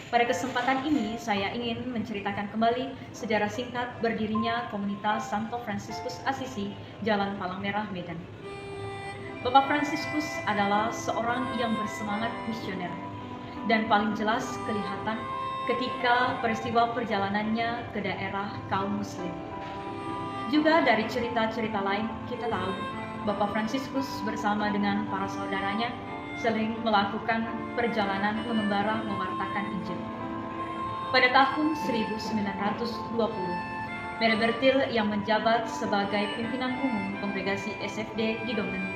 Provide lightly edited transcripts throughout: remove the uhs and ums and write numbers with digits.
Pada kesempatan ini, saya ingin menceritakan kembali sejarah singkat berdirinya komunitas Santo Fransiskus Assisi, Jalan Palang Merah, Medan. Bapak Fransiskus adalah seorang yang bersemangat misioner, dan paling jelas kelihatan ketika peristiwa perjalanannya ke daerah kaum muslim. Juga dari cerita-cerita lain kita tahu Bapak Fransiskus bersama dengan para saudaranya sering melakukan perjalanan mengembara mewartakan Injil. Pada tahun 1920, Mere Bertil yang menjabat sebagai pimpinan umum kongregasi SFD di Dongen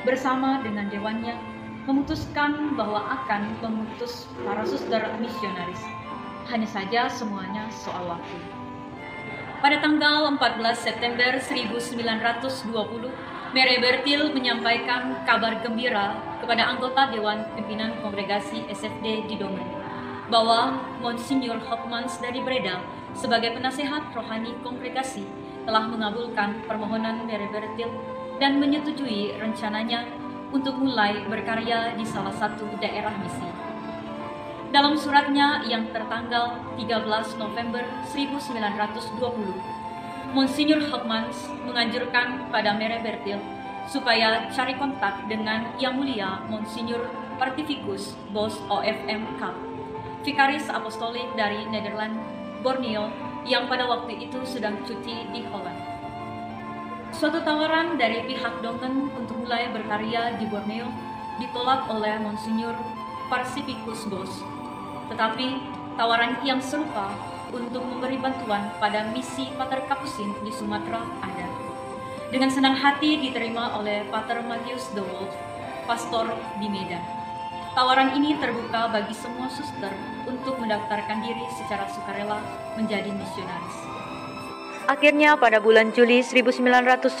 bersama dengan dewannya memutuskan bahwa akan mengutus para suster misionaris. Hanya saja semuanya soal waktu. Pada tanggal 14 September 1920, Mere Bertil menyampaikan kabar gembira kepada anggota Dewan Pimpinan Kongregasi SFD di Dongen bahwa Monsignor Hopmans dari Breda sebagai penasehat rohani kongregasi telah mengabulkan permohonan Mere Bertil dan menyetujui rencananya untuk mulai berkarya di salah satu daerah misi. Dalam suratnya yang tertanggal 13 November 1920, Monsignor Hopmans menganjurkan pada Mere Bertil supaya cari kontak dengan Yang Mulia Monsignor Partivicus Bos OFM Kap, Vikaris Apostolik dari Nederland, Borneo, yang pada waktu itu sedang cuti di Holland. Suatu tawaran dari pihak Dongen untuk mulai berkarya di Borneo ditolak oleh Monsignor Partivicus Bos. Tetapi tawaran yang serupa untuk memberi bantuan pada misi Pater Kapusin di Sumatera ada. Dengan senang hati diterima oleh Pater Matthias de Wolf, pastor di Medan. Tawaran ini terbuka bagi semua suster untuk mendaftarkan diri secara sukarela menjadi misionaris. Akhirnya pada bulan Juli 1922,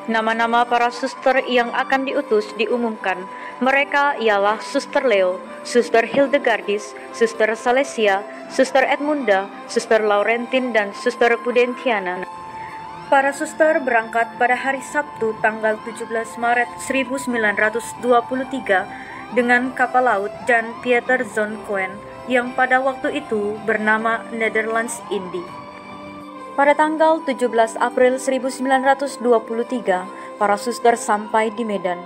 nama-nama para suster yang akan diutus diumumkan. Mereka ialah Suster Leo, Suster Hildegardis, Suster Salesia, Suster Edmunda, Suster Laurentin, dan Suster Pudentiana. Para suster berangkat pada hari Sabtu tanggal 17 Maret 1923 dengan kapal laut Jan Pieter Zonkoen yang pada waktu itu bernama Netherlands Indie. Pada tanggal 17 April 1923, para suster sampai di Medan.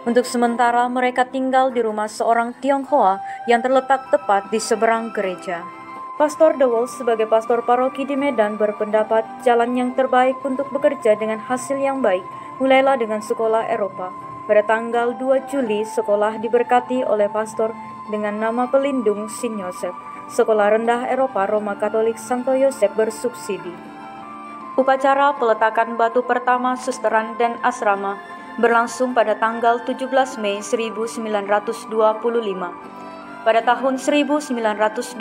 Untuk sementara mereka tinggal di rumah seorang Tionghoa yang terletak tepat di seberang gereja. Pastor De Wolf sebagai pastor paroki di Medan berpendapat jalan yang terbaik untuk bekerja dengan hasil yang baik mulailah dengan sekolah Eropa. Pada tanggal 2 Juli, sekolah diberkati oleh pastor dengan nama pelindung Sin Yosef. Sekolah rendah Eropa Roma Katolik Santo Yosef bersubsidi. Upacara peletakan batu pertama susteran dan asrama berlangsung pada tanggal 17 Mei 1925. Pada tahun 1926,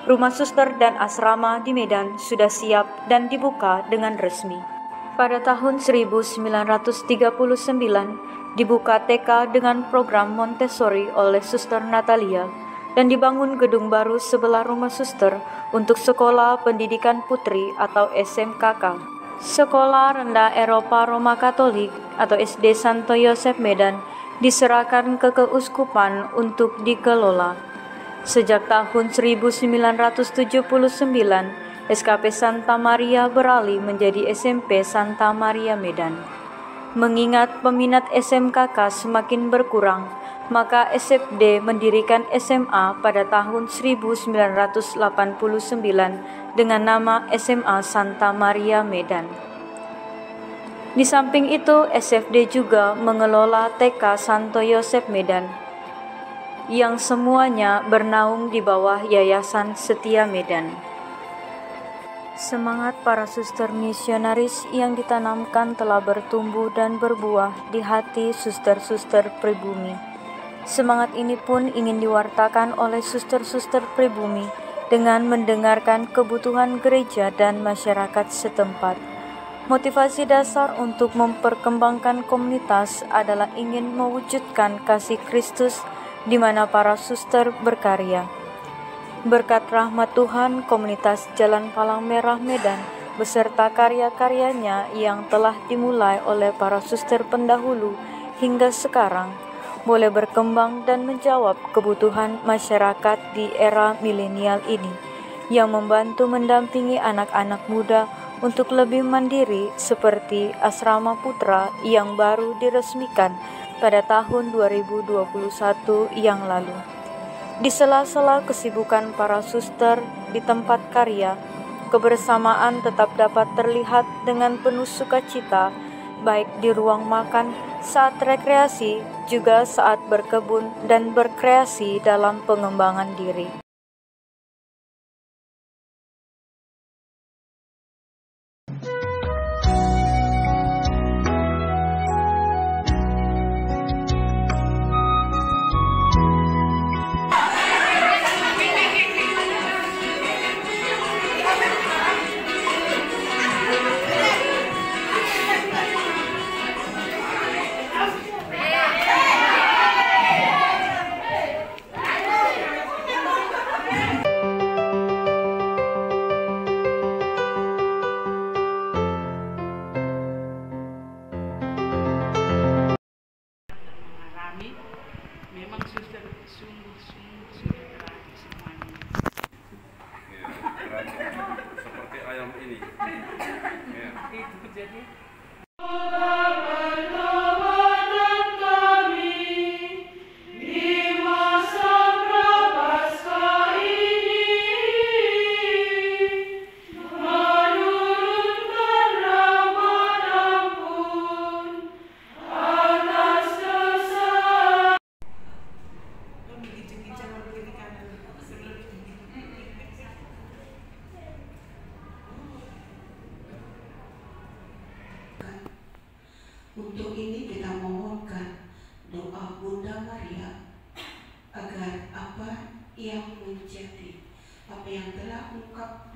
rumah suster dan asrama di Medan sudah siap dan dibuka dengan resmi. Pada tahun 1939, dibuka TK dengan program Montessori oleh Suster Natalia dan dibangun gedung baru sebelah rumah suster untuk Sekolah Pendidikan Putri atau SMKK. Sekolah Rendah Eropa Roma Katolik atau SD Santo Yosef Medan diserahkan ke keuskupan untuk dikelola. Sejak tahun 1979, SKP Santa Maria beralih menjadi SMP Santa Maria Medan. Mengingat peminat SMKK semakin berkurang, maka SFD mendirikan SMA pada tahun 1989 dengan nama SMA Santa Maria Medan. Di samping itu, SFD juga mengelola TK Santo Yosef Medan, yang semuanya bernaung di bawah Yayasan Setia Medan. Semangat para suster misionaris yang ditanamkan telah bertumbuh dan berbuah di hati suster-suster pribumi. Semangat ini pun ingin diwartakan oleh suster-suster pribumi dengan mendengarkan kebutuhan gereja dan masyarakat setempat. Motivasi dasar untuk memperkembangkan komunitas adalah ingin mewujudkan kasih Kristus di mana para suster berkarya. Berkat rahmat Tuhan, komunitas Jalan Palang Merah Medan beserta karya-karyanya yang telah dimulai oleh para suster pendahulu hingga sekarang boleh berkembang dan menjawab kebutuhan masyarakat di era milenial ini, yang membantu mendampingi anak-anak muda untuk lebih mandiri seperti Asrama Putra yang baru diresmikan pada tahun 2021 yang lalu. Di sela-sela kesibukan para suster di tempat karya, kebersamaan tetap dapat terlihat dengan penuh sukacita, baik di ruang makan, saat rekreasi, juga saat berkebun dan berkreasi dalam pengembangan diri. Memang sudah sungguh-sungguh sudah berarti semuanya. Seperti ayam ini. Ya. Itu jadi. Untuk ini kita mohonkan doa Bunda Maria agar apa yang menjadi, apa yang telah ungkap